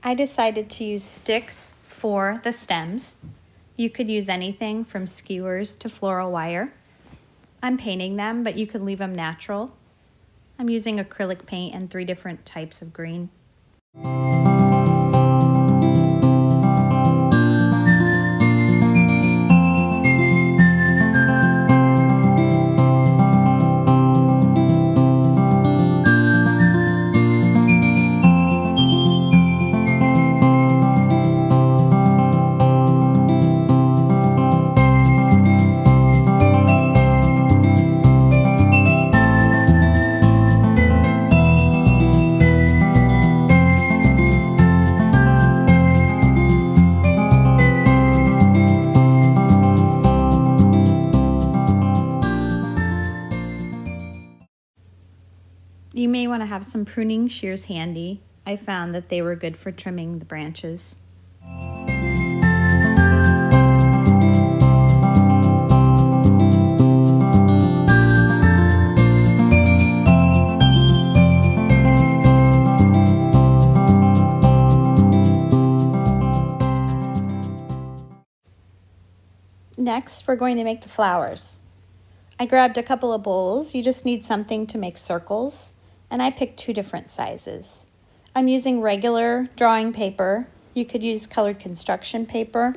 I decided to use sticks for the stems. You could use anything from skewers to floral wire. I'm painting them, but you could leave them natural. I'm using acrylic paint and 3 different types of green. You may want to have some pruning shears handy. I found that they were good for trimming the branches. Next, we're going to make the flowers. I grabbed a couple of bowls. You just need something to make circles, and I picked 2 different sizes. I'm using regular drawing paper. You could use colored construction paper.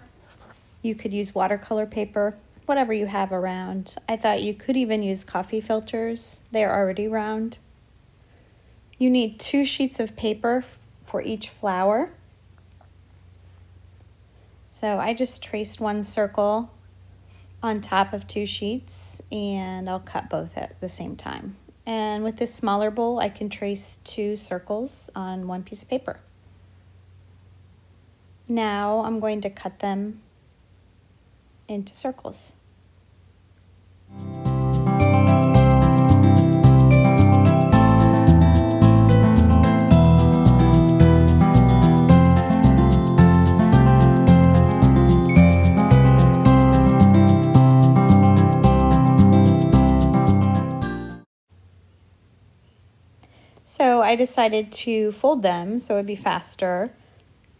You could use watercolor paper, whatever you have around. I thought you could even use coffee filters. They're already round. You need 2 sheets of paper for each flower. So I just traced 1 circle on top of 2 sheets, and I'll cut both at the same time. And with this smaller bowl, I can trace 2 circles on 1 piece of paper. Now I'm going to cut them into circles. So I decided to fold them so it would be faster,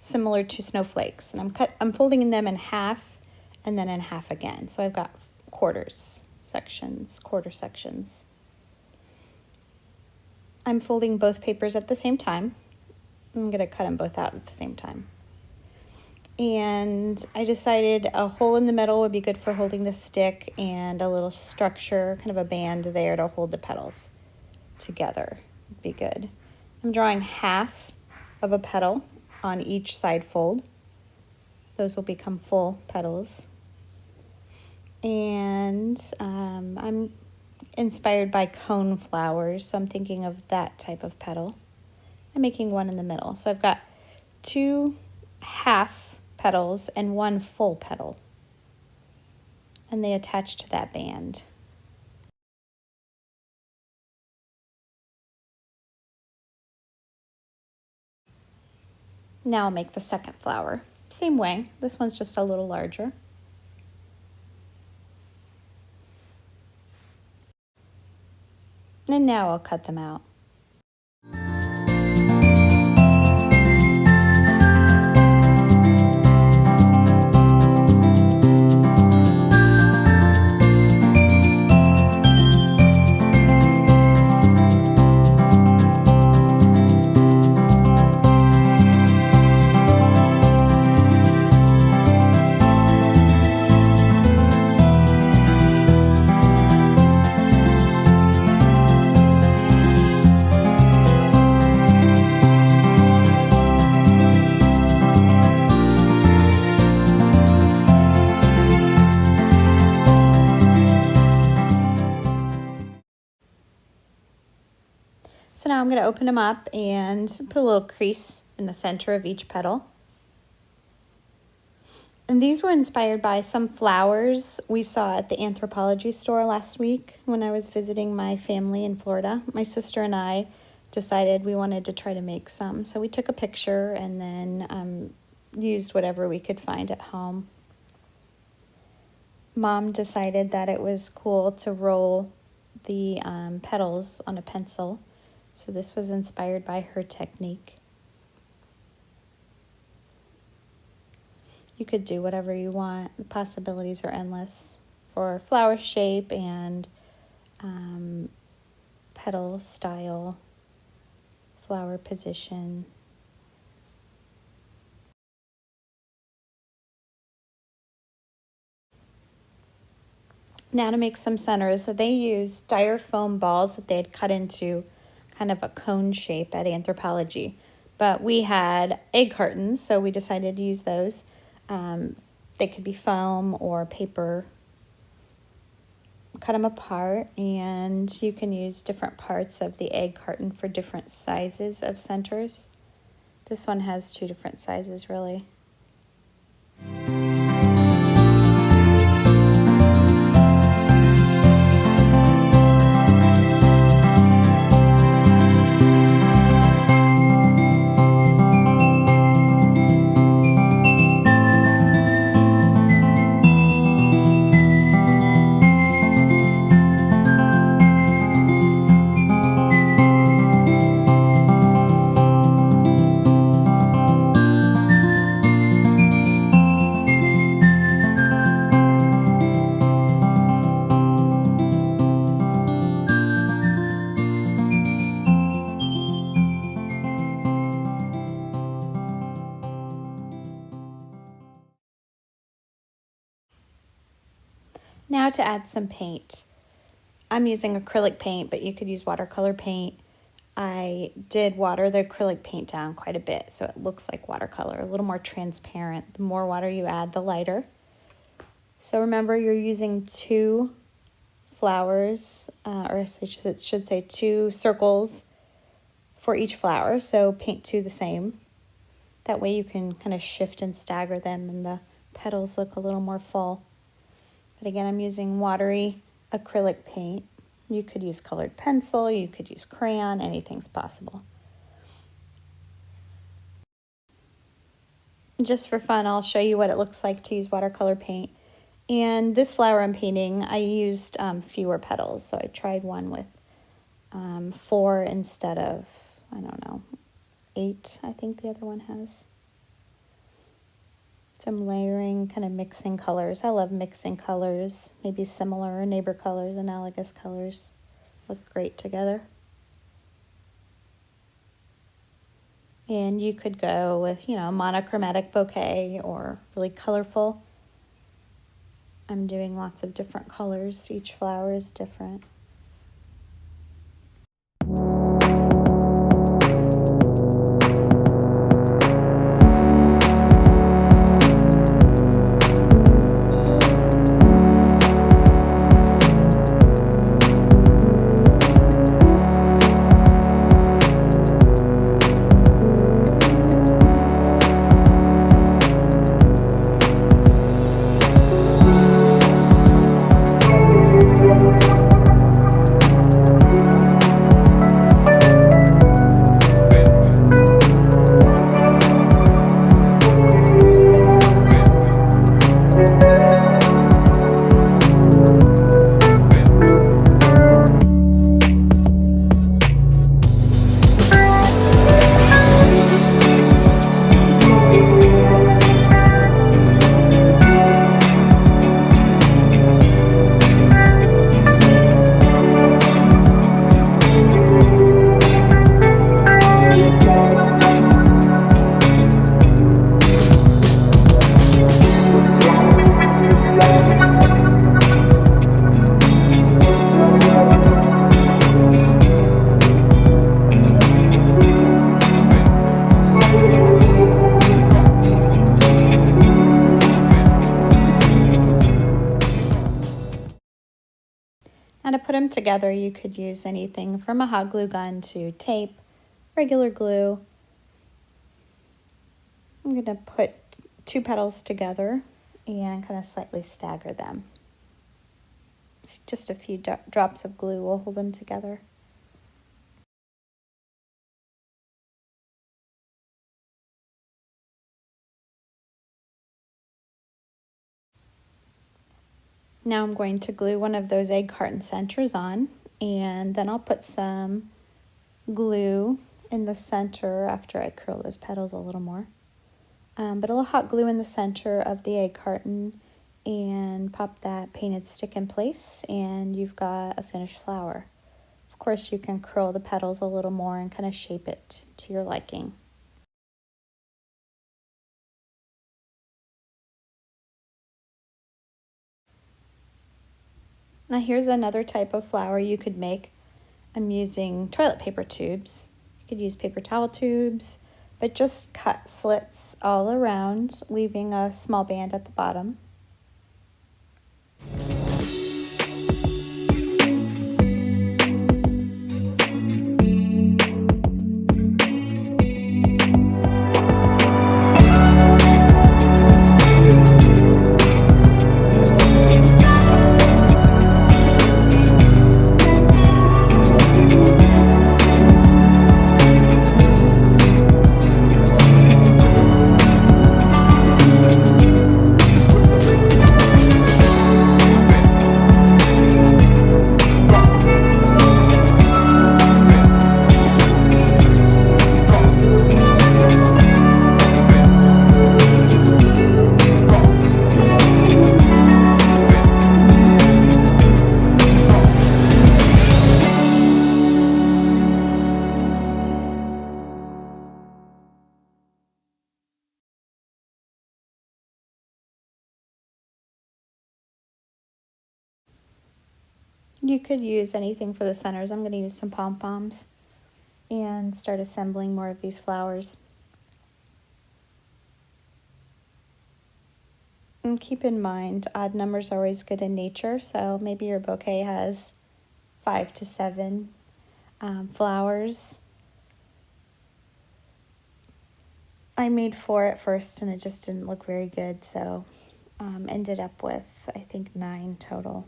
similar to snowflakes. And I'm folding them in half and then in half again. So I've got quarter sections. I'm folding both papers at the same time. I'm going to cut them both out at the same time. And I decided a hole in the middle would be good for holding the stick, and a little structure, kind of a band there to hold the petals together. Be good. I'm drawing half of a petal on each side fold. Those will become full petals. And I'm inspired by cone flowers, so I'm thinking of that type of petal. I'm making 1 in the middle. So I've got 2 half petals and 1 full petal. And they attach to that band. Now I'll make the second flower. Same way, this one's just a little larger. And now I'll cut them out. So now I'm going to open them up and put a little crease in the center of each petal. And these were inspired by some flowers we saw at the anthropology store last week when I was visiting my family in Florida. My sister and I decided we wanted to try to make some. So we took a picture and then used whatever we could find at home. Mom decided that it was cool to roll the petals on a pencil. So this was inspired by her technique. You could do whatever you want. The possibilities are endless for flower shape and petal style, flower position. Now to make some centers, so they used styrofoam balls that they had cut into kind of a cone shape at Anthropologie. But we had egg cartons, so we decided to use those. They could be foam or paper. Cut them apart, and you can use different parts of the egg carton for different sizes of centers. This one has 2 different sizes, really. Now to add some paint. I'm using acrylic paint, but you could use watercolor paint. I did water the acrylic paint down quite a bit, so it looks like watercolor, a little more transparent. The more water you add, the lighter. So remember, you're using 2 flowers, or it should say 2 circles for each flower, so paint 2 the same. That way you can kind of shift and stagger them and the petals look a little more full. But again, I'm using watery acrylic paint. You could use colored pencil, you could use crayon, anything's possible. Just for fun, I'll show you what it looks like to use watercolor paint. And this flower I'm painting, I used fewer petals. So I tried one with 4 instead of, I don't know, 8, I think the other one has. So I'm layering, kind of mixing colors. I love mixing colors, maybe similar neighbor colors, analogous colors. Look great together. And you could go with, monochromatic bouquet or really colorful. I'm doing lots of different colors. Each flower is different. And to put them together, you could use anything from a hot glue gun to tape, regular glue. I'm going to put 2 petals together and kind of slightly stagger them. Just a few drops of glue will hold them together. Now I'm going to glue one of those egg carton centers on, and then I'll put some glue in the center after I curl those petals a little more. But a little hot glue in the center of the egg carton and pop that painted stick in place and you've got a finished flower. Of course, you can curl the petals a little more and kind of shape it to your liking. Now here's another type of flower you could make. I'm using toilet paper tubes. You could use paper towel tubes, but just cut slits all around, leaving a small band at the bottom. You could use anything for the centers. I'm going to use some pom-poms and start assembling more of these flowers. And keep in mind, odd numbers are always good in nature, so maybe your bouquet has 5 to 7 flowers. I made 4 at first and it just didn't look very good, so ended up with, I think, 9 total.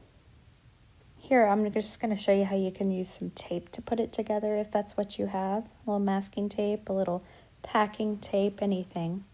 Here, I'm just going to show you how you can use some tape to put it together if that's what you have. A little masking tape, a little packing tape, anything.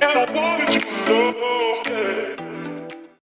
I wanna